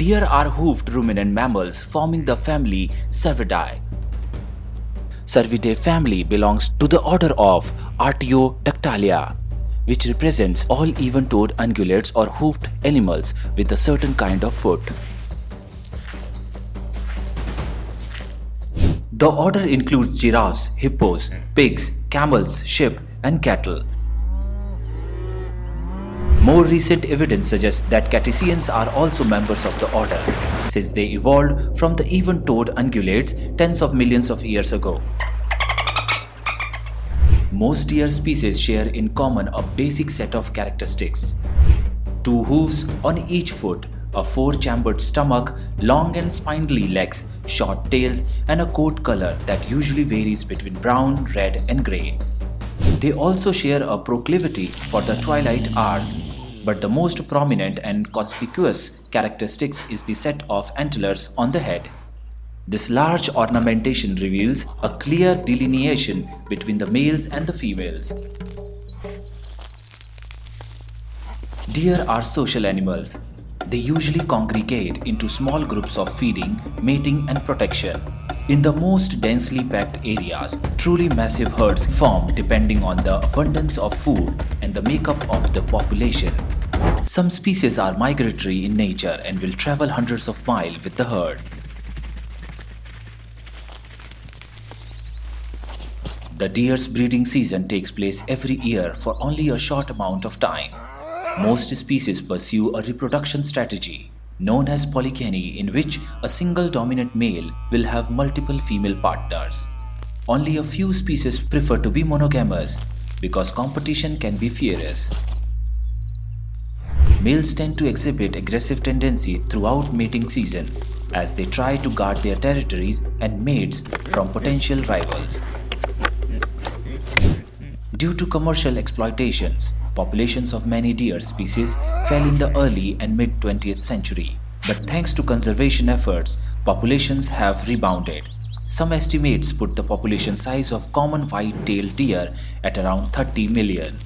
Deer are hoofed ruminant mammals forming the family Cervidae. Cervidae family belongs to the order of Artiodactylia, which represents all even-toed ungulates or hoofed animals with a certain kind of foot. The order includes giraffes, hippos, pigs, camels, sheep, and cattle. More recent evidence suggests that cetaceans are also members of the order, since they evolved from the even-toed ungulates tens of millions of years ago. Most deer species share in common a basic set of characteristics: 2 hooves on each foot, a 4-chambered stomach, long and spindly legs, short tails, and a coat color that usually varies between brown, red, and grey. They also share a proclivity for the twilight hours, but the most prominent and conspicuous characteristics is the set of antlers on the head. This large ornamentation reveals a clear delineation between the males and the females. Deer are social animals. They usually congregate into small groups of feeding, mating, and protection. In the most densely packed areas, truly massive herds form depending on the abundance of food and the makeup of the population. Some species are migratory in nature and will travel hundreds of miles with the herd. The deer's breeding season takes place every year for only a short amount of time. Most species pursue a reproduction strategy known as polygyny, in which a single dominant male will have multiple female partners. Only a few species prefer to be monogamous because competition can be fierce. Males tend to exhibit aggressive tendency throughout mating season as they try to guard their territories and mates from potential rivals. Due to commercial exploitations, populations of many deer species fell in the early and mid-20th century. But thanks to conservation efforts, populations have rebounded. Some estimates put the population size of common white-tailed deer at around 30 million.